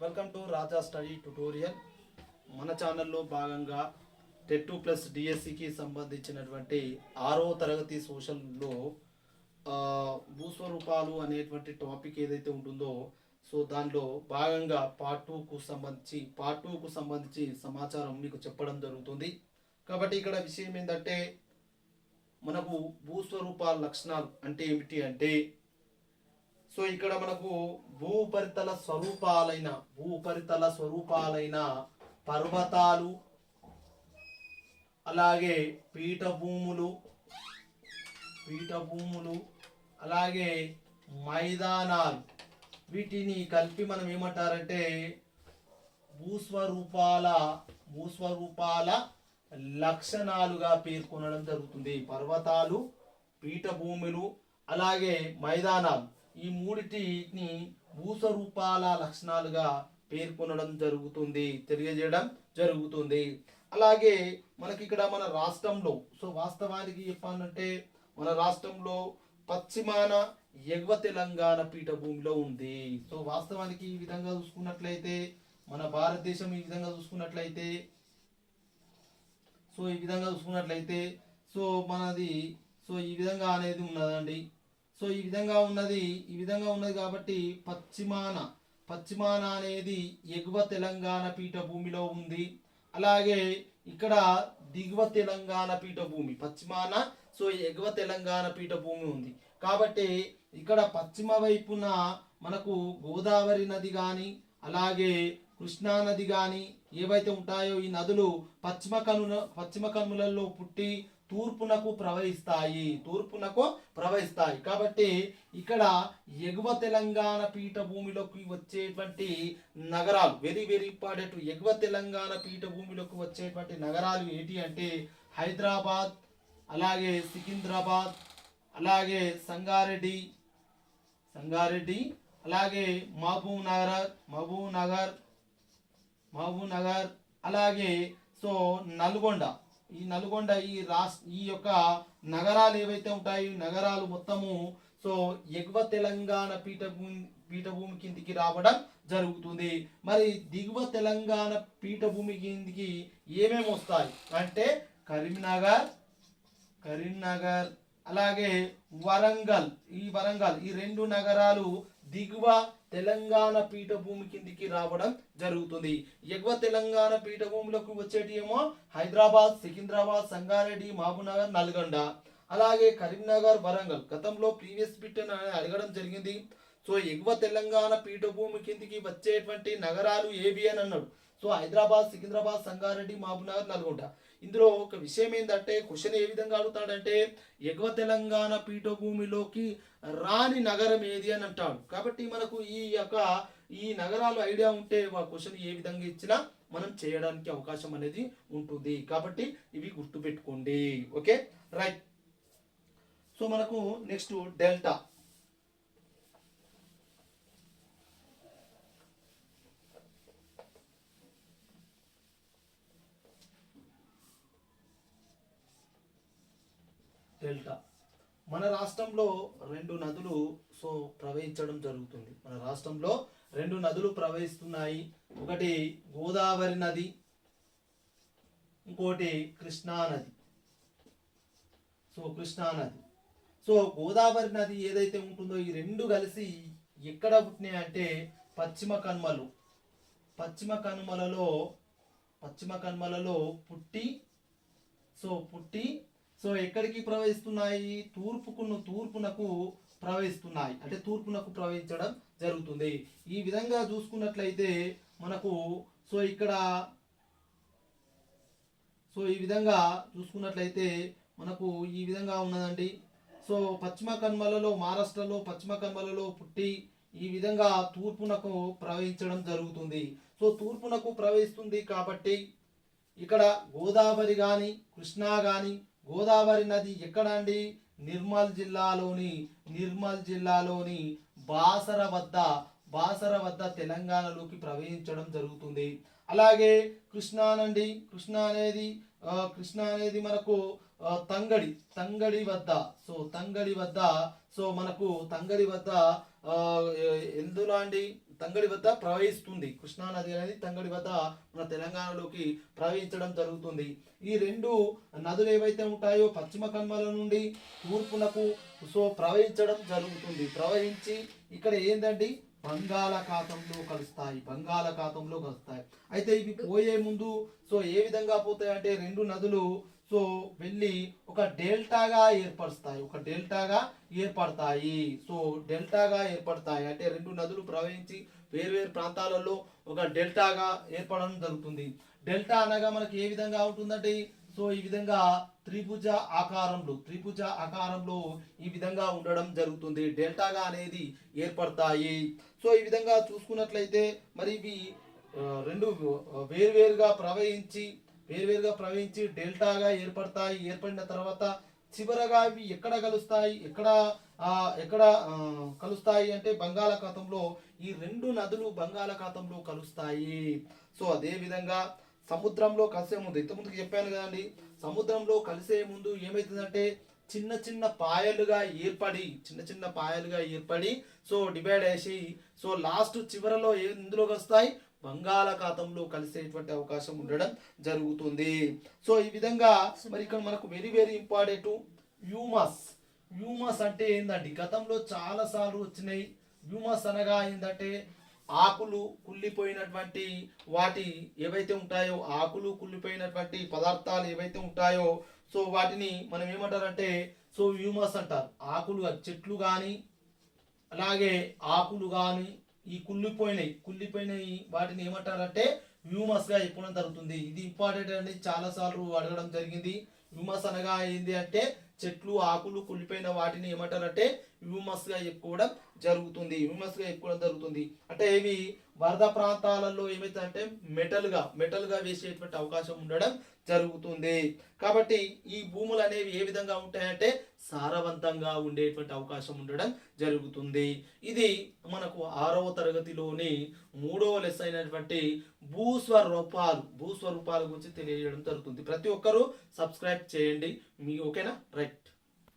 Welcome to Raja study tutorial. మన ఛానల్లో భాగంగా టెట్ ప్లస్ డిఎస్సికి సంబంధించినటువంటి 6వ తరగతి సోషల్లో భూస్వరూపాలు అనేటువంటి టాపిక్ ఏదైతే ఉంటుందో దానిలో భాగంగా పార్ట్ టూకు సంబంధించి సమాచారం మీకు చెప్పడం జరుగుతుంది. కాబట్టి ఇక్కడ విషయం ఏంటంటే మనకు భూస్వరూపాల లక్షణాలు అంటే ఏమిటి అంటే ఇక్కడ మనకు భూపరితల స్వరూపాలైన పర్వతాలు, అలాగే పీఠభూములు, అలాగే మైదానాలు, వీటిని కలిపి మనం ఏమంటారంటే భూస్వరూపాల లక్షణాలుగా పేర్కొనడం జరుగుతుంది. పర్వతాలు, పీఠభూములు, అలాగే మైదానాలు, ఈ మూడిటిని భూస్వరూపాల లక్షణాలుగా పేర్కొనడం జరుగుతుంది, తెలియజేయడం జరుగుతుంది. అలాగే మనకి ఇక్కడ మన రాష్ట్రంలో వాస్తవానికి చెప్పాలంటే మన రాష్ట్రంలో పశ్చిమాన ఎగువ తెలంగాణ పీఠభూమిలో ఉంది. వాస్తవానికి ఈ విధంగా చూసుకున్నట్లయితే మన భారతదేశం ఈ విధంగా చూసుకున్నట్లయితే మనది ఈ విధంగా అనేది ఉన్నదండి. ఈ విధంగా ఉన్నది కాబట్టి పశ్చిమాన అనేది ఎగువ తెలంగాణ పీఠభూమిలో ఉంది. అలాగే ఇక్కడ దిగువ తెలంగాణ పీఠభూమి, పశ్చిమాన ఎగువ తెలంగాణ పీఠభూమి ఉంది. కాబట్టి ఇక్కడ పశ్చిమ వైపున మనకు గోదావరి నది కానీ అలాగే కృష్ణా నది కానీ ఏవైతే ఉంటాయో ఈ నదులు పశ్చిమ కనుమలలో పుట్టి తూర్పునకు ప్రవహిస్తాయి. కాబట్టి ఇక్కడ ఎగువ తెలంగాణ పీఠభూమిలోకి వచ్చేటువంటి నగరాలు వెరీ వెరీ ఇంపార్టెంట్. ఎగువ తెలంగాణ పీఠభూమిలోకి వచ్చేటువంటి నగరాలు ఏంటి అంటే హైదరాబాద్, అలాగే సికింద్రాబాద్, అలాగే సంగారెడ్డి, అలాగే మహబూబ్ నగర్, అలాగే నల్గొండ. ఈ యొక్క నగరాలు ఏవైతే ఉంటాయి నగరాలు మొత్తము ఎగువ తెలంగాణ పీఠభూమి కిందికి రావడం జరుగుతుంది. మరి దిగువ తెలంగాణ పీఠభూమి కిందికి ఏమేమి వస్తాయి అంటే కరీంనగర్, అలాగే వరంగల్. ఈ రెండు నగరాలు దిగువ తెలంగాణ పీఠభూమి కిందికి రావడం జరుగుతుంది. ఎగువ తెలంగాణ పీఠభూమిలోకి వచ్చేటి ఏమో హైదరాబాద్, సికింద్రాబాద్, సంగారెడ్డి, మహబూబ్ నగర్, నల్గొండ, అలాగే కరీంనగర్, వరంగల్. గతంలో ప్రీవియస్ బిట్ అడగడం జరిగింది. ఎగువ తెలంగాణ పీఠభూమి కిందికి వచ్చేటువంటి నగరాలు ఏవి అని అన్నాడు. హైదరాబాద్, సికింద్రాబాద్, సంగారెడ్డి, మహబూబ్ నగర్, నల్గొండ. ఇందులో ఒక విషయం ఏంటంటే క్వశ్చన్ ఏ విధంగా అడుగుతాడంటే ఎగువ తెలంగాణ పీఠభూమిలోకి రాని నగరం ఏది అని అంటాడు. కాబట్టి మనకు ఈ నగరాలు ఐడియా ఉంటే ఆ క్వశ్చన్ ఏ విధంగా ఇచ్చినా మనం చేయడానికి అవకాశం అనేది ఉంటుంది. కాబట్టి ఇవి గుర్తుపెట్టుకోండి. Okay, right. మనకు నెక్స్ట్ డెల్టా. మన రాష్ట్రంలో రెండు నదులు ప్రవహించడం జరుగుతుంది. మన రాష్ట్రంలో రెండు నదులు ప్రవహిస్తున్నాయి. ఒకటి గోదావరి నది, ఇంకోటి కృష్ణా నది. గోదావరి నది ఏదైతే ఉంటుందో ఈ రెండు కలిసి ఎక్కడ పుట్టినాయి అంటే పశ్చిమ కనుమలలో పుట్టి ఎక్కడికి ప్రవహిస్తున్నాయి? తూర్పునకు ప్రవహిస్తున్నాయి. అంటే తూర్పునకు ప్రవహించడం జరుగుతుంది. ఈ విధంగా చూసుకున్నట్లయితే మనకు ఇక్కడ ఈ విధంగా చూసుకున్నట్లయితే మనకు ఈ విధంగా ఉన్నదండి. పశ్చిమ కనుమలలో మహారాష్ట్రలో పశ్చిమ కనుమలలో పుట్టి ఈ విధంగా తూర్పునకు ప్రవహించడం జరుగుతుంది. తూర్పునకు ప్రవహిస్తుంది కాబట్టి ఇక్కడ గోదావరి కానీ కృష్ణా కానీ, గోదావరి నది ఎక్కడ అండి? నిర్మల్ జిల్లాలోని బాసర వద్ద తెలంగాణలోకి ప్రవహించడం జరుగుతుంది. అలాగే కృష్ణా అనేది మనకు తంగడి వద్ద మనకు ఎందులో అండి తంగడి వద్ద ప్రవహిస్తుంది. కృష్ణా నది అనేది తంగడి వద్ద మన తెలంగాణలోకి ప్రవహించడం జరుగుతుంది. ఈ రెండు నదులు ఏవైతే ఉంటాయో పశ్చిమ కనుమల నుండి తూర్పునకు ప్రవహించడం జరుగుతుంది. ప్రవహించి ఇక్కడ ఏంటంటే బంగాళాఖాతంలో కలుస్తాయి. అయితే ఇవి పోయే ముందు ఏ విధంగా పోతాయి అంటే రెండు నదులు వెళ్ళి ఒక డెల్టాగా ఏర్పడతాయి. అంటే రెండు నదులు ప్రవహించి వేరు ప్రాంతాలలో ఒక డెల్టాగా ఏర్పడడం జరుగుతుంది. డెల్టా అనగా మనకి ఏ విధంగా ఉంటుందంటే ఈ విధంగా త్రిభుజ ఆకారంలో ఈ విధంగా ఉండడం జరుగుతుంది. డెల్టాగా అనేది ఏర్పడతాయి. ఈ విధంగా చూసుకున్నట్లయితే మరి ఇవి రెండు వేరువేరుగా ప్రవహించి డెల్టాగా ఏర్పడతాయి. ఏర్పడిన తర్వాత చివరగా ఇవి ఎక్కడ కలుస్తాయి అంటే బంగాళాఖాతంలో. ఈ రెండు నదులు బంగాళాఖాతంలో కలుస్తాయి. అదే విధంగా సముద్రంలో కలిసే ముందు ఇంతకుముందుకు చెప్పాను కదండి, సముద్రంలో కలిసే ముందు ఏమవుతుందంటే చిన్న చిన్న పాయలుగా ఏర్పడి డివైడ్ చేసి లాస్ట్ చివరలో ఎందులో వస్తాయి బంగాళాఖాతంలో కలిసేటువంటి అవకాశం ఉండడం జరుగుతుంది. ఈ విధంగా మరి ఇక్కడ మనకు వెరీ వెరీ ఇంపార్టెంట్ హ్యూమస్ అంటే ఏంటంటే గతంలో చాలా సార్లు వచ్చినాయి. హ్యూమస్ అనగా ఏంటంటే ఆకులు కుళ్ళిపోయినటువంటి వాటి ఏవైతే ఉంటాయో కుళ్ళిపోయినటువంటి పదార్థాలు ఏవైతే ఉంటాయో వాటిని మనం ఏమంటారంటే హ్యూమస్ అంటారు. ఆకులు చెట్లు కానీ అలాగే ఆకులు కానీ ఈ కుళ్ళిపోయినాయి వాటిని ఏమంటారంటే హ్యూమస్ గా చెప్పడం జరుగుతుంది. ఇది ఇంపార్టెంట్ అండి, చాలా సార్లు అడగడం జరిగింది. హ్యూమస్ అనగా ఏంటి అంటే చెట్లు ఆకులు కుళ్ళిపోయిన వాటిని ఏమంటారంటే హ్యూమస్ గా చెప్పుకోవడం జరుగుతుంది. అంటే ఇవి వరద ప్రాంతాలలో ఏమైతే మెటల్ గా వేసేటువంటి అవకాశం ఉండడం జరుగుతుంది. కాబట్టి ఈ భూములు అనేవి ఏ విధంగా ఉంటాయంటే సారవంతంగా ఉండేటువంటి అవకాశం ఉండడం జరుగుతుంది. ఇది మనకు 6వ తరగతిలోని 3వ లెసన్ అయినటువంటి భూస్వరూపాల గురించి తెలియజేయడం జరుగుతుంది. ప్రతి ఒక్కరూ సబ్స్క్రైబ్ చేయండి. ఓకేనా? రైట్.